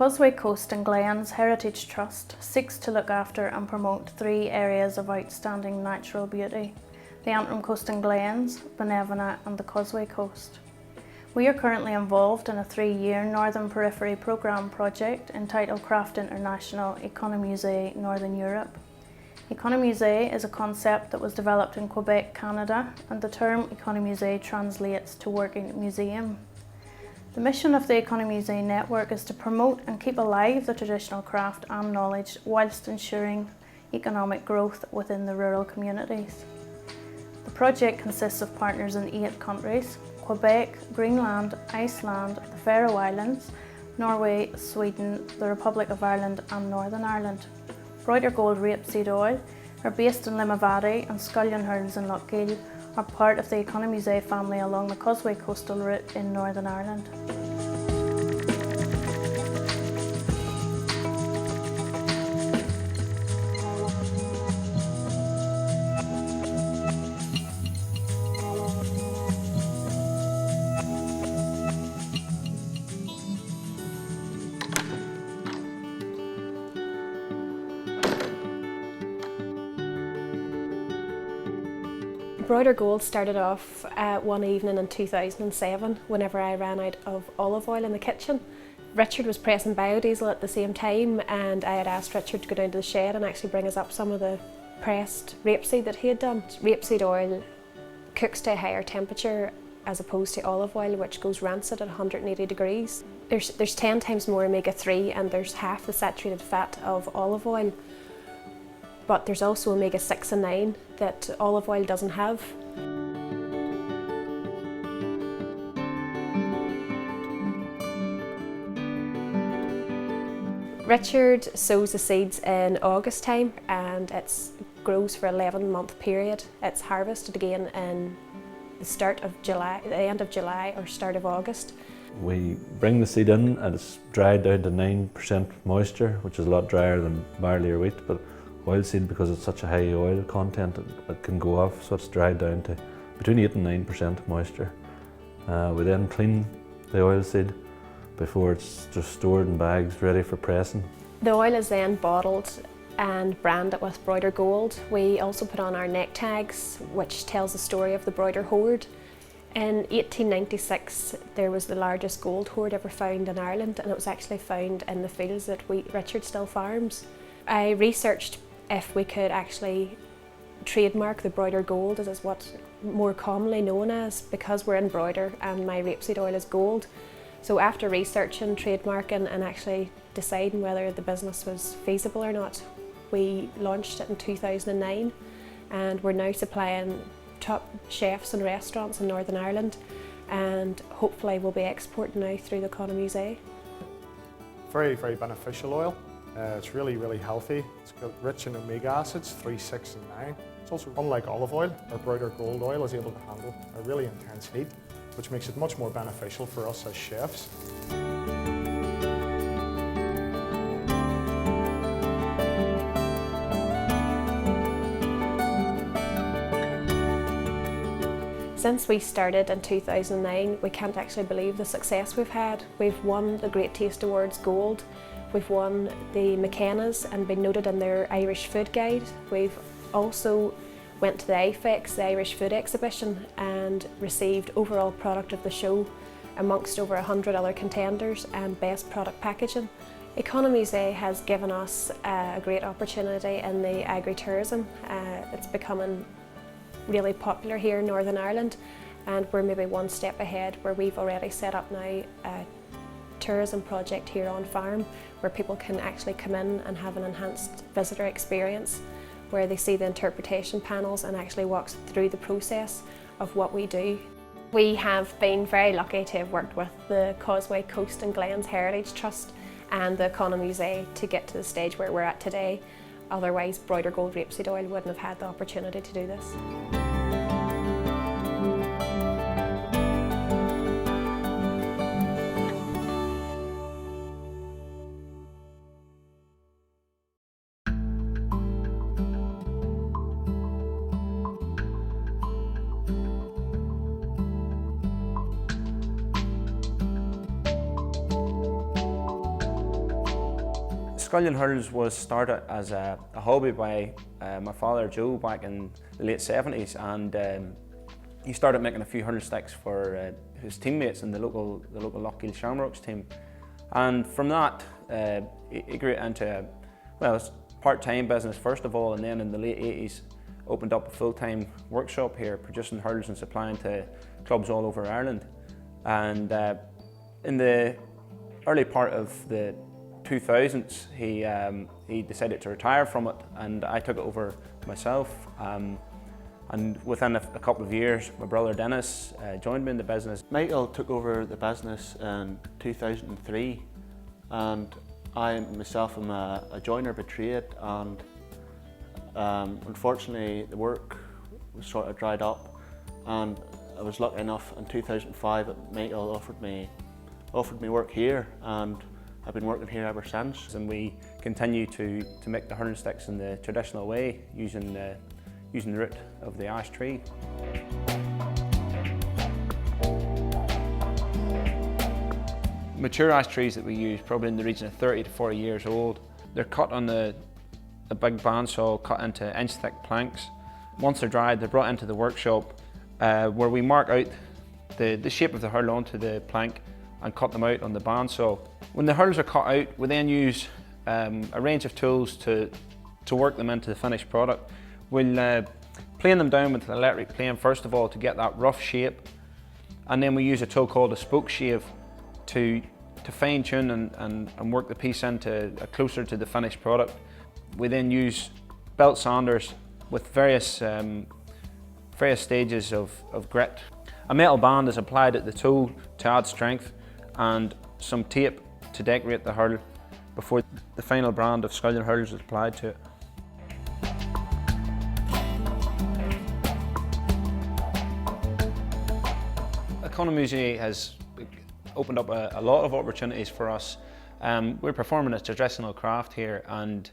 Causeway Coast and Glens Heritage Trust seeks to look after and promote 3 areas of outstanding natural beauty: the Antrim Coast and Glens, Benevena and the Causeway Coast. We are currently involved in a 3-year Northern Periphery Programme project entitled Craft International ÉCONOMUSÉE Northern Europe. ÉCONOMUSÉE is a concept that was developed in Quebec, Canada, and the term ÉCONOMUSÉE translates to working museum. The mission of the ÉCONOMUSÉE network is to promote and keep alive the traditional craft and knowledge whilst ensuring economic growth within the rural communities. The project consists of partners in 8 countries: Quebec, Greenland, Iceland, the Faroe Islands, Norway, Sweden, the Republic of Ireland and Northern Ireland. Broider Gold rapeseed oil are based in Limavady, and Scullion Hills in Lochgill are part of the ÉCONOMUSÉE family along the Causeway coastal route in Northern Ireland. Broider Gold started off one evening in 2007 whenever I ran out of olive oil in the kitchen. Richard was pressing biodiesel at the same time, and I had asked Richard to go down to the shed and actually bring us up some of the pressed rapeseed that he had done. Rapeseed oil cooks to a higher temperature as opposed to olive oil, which goes rancid at 180 degrees. There's 10 times more omega-3 and there's half the saturated fat of olive oil. But there's also omega-6 and 9 that olive oil doesn't have. Richard sows the seeds in August time, and it grows for an 11-month period. It's harvested again in the end of July or start of August. We bring the seed in and it's dried down to 9% moisture, which is a lot drier than barley or wheat, but oilseed, because it's such a high oil content, it can go off, so it's dried down to between 8 and 9% moisture. We then clean the oilseed before it's just stored in bags ready for pressing. The oil is then bottled and branded with Broider Gold. We also put on our neck tags, which tells the story of the Broider hoard. In 1896 there was the largest gold hoard ever found in Ireland, and it was actually found in the fields that Richard still farms. I researched if we could actually trademark the Broider Gold, as is what's more commonly known as, because we're in broider and my rapeseed oil is gold. So after researching, trademarking and actually deciding whether the business was feasible or not, we launched it in 2009, and we're now supplying top chefs and restaurants in Northern Ireland, and hopefully we'll be exporting now through the ÉCONOMUSÉE. Very, very beneficial oil. It's really, really healthy. It's got rich in omega acids, 3, 6 and 9. It's also, unlike olive oil, our Broider Gold oil is able to handle a really intense heat, which makes it much more beneficial for us as chefs. Since we started in 2009, we can't actually believe the success we've had. We've won the Great Taste Awards Gold. We've won the McKenna's and been noted in their Irish Food Guide. We've also went to the IFEX, the Irish Food Exhibition, and received Overall Product of the Show amongst over 100 other contenders, and Best Product Packaging. ÉCONOMUSÉE has given us a great opportunity in the agri-tourism. It's becoming really popular here in Northern Ireland, and we're maybe one step ahead, where we've already set up now a tourism project here on farm where people can actually come in and have an enhanced visitor experience, where they see the interpretation panels and actually walks through the process of what we do. We have been very lucky to have worked with the Causeway Coast and Glens Heritage Trust and the ÉCONOMUSÉE to get to the stage where we're at today. Otherwise, Broider Gold rapeseed oil wouldn't have had the opportunity to do this. Scullion Hurls was started as a hobby by my father Joe back in the late 70s, and he started making a few hurl sticks for his teammates in the local Lochgiel Shamrocks team. And from that, he grew into a part-time business first of all, and then in the late 80s opened up a full-time workshop here, producing hurls and supplying to clubs all over Ireland. And in the early part of the 2000s, he decided to retire from it, and I took it over myself. And within a couple of years, my brother Dennis joined me in the business. Michael took over the business in 2003, and I myself am a joiner by trade, and unfortunately the work was sort of dried up, and I was lucky enough in 2005 that Michael offered me work here, and I've been working here ever since. And we continue to make the hurling sticks in the traditional way, using the root of the ash tree. Mature ash trees that we use, probably in the region of 30 to 40 years old. They're cut on a big bandsaw, cut into inch-thick planks. Once they're dried, they're brought into the workshop where we mark out the shape of the hurl onto the plank and cut them out on the bandsaw. When the hurls are cut out, we then use a range of tools to work them into the finished product. We'll plane them down with an electric plane first of all to get that rough shape, and then we use a tool called a spoke shave to fine tune and work the piece into closer to the finished product. We then use belt sanders with various stages of grit. A metal band is applied at the tool to add strength, and some tape to decorate the hurl before the final brand of Scullion Hurls is applied to it. ÉCONOMUSÉE has opened up a lot of opportunities for us. We're performing a traditional craft here, and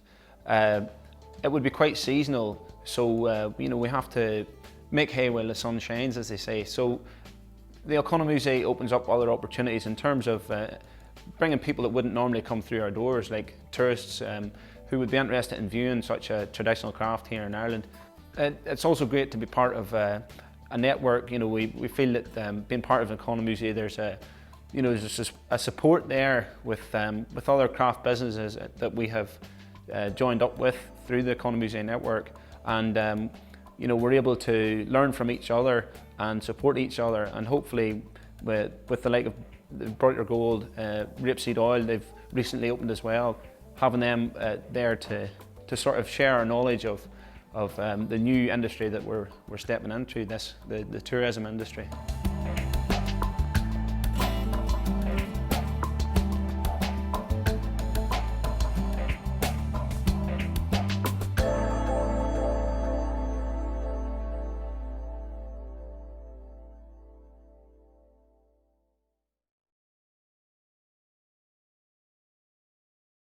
it would be quite seasonal, so we have to make hay while the sun shines, as they say. So the ÉCONOMUSÉE opens up other opportunities in terms of bringing people that wouldn't normally come through our doors, like tourists who would be interested in viewing such a traditional craft here in Ireland. It's also great to be part of a network. We feel that being part of ÉCONOMUSÉE, there's a support there with other craft businesses that we have joined up with through the ÉCONOMUSÉE network, and we're able to learn from each other and support each other, and hopefully with the like of the Brighter Gold, rapeseed oil, they've recently opened as well, having them there to sort of share our knowledge of the new industry that we're stepping into, the tourism industry.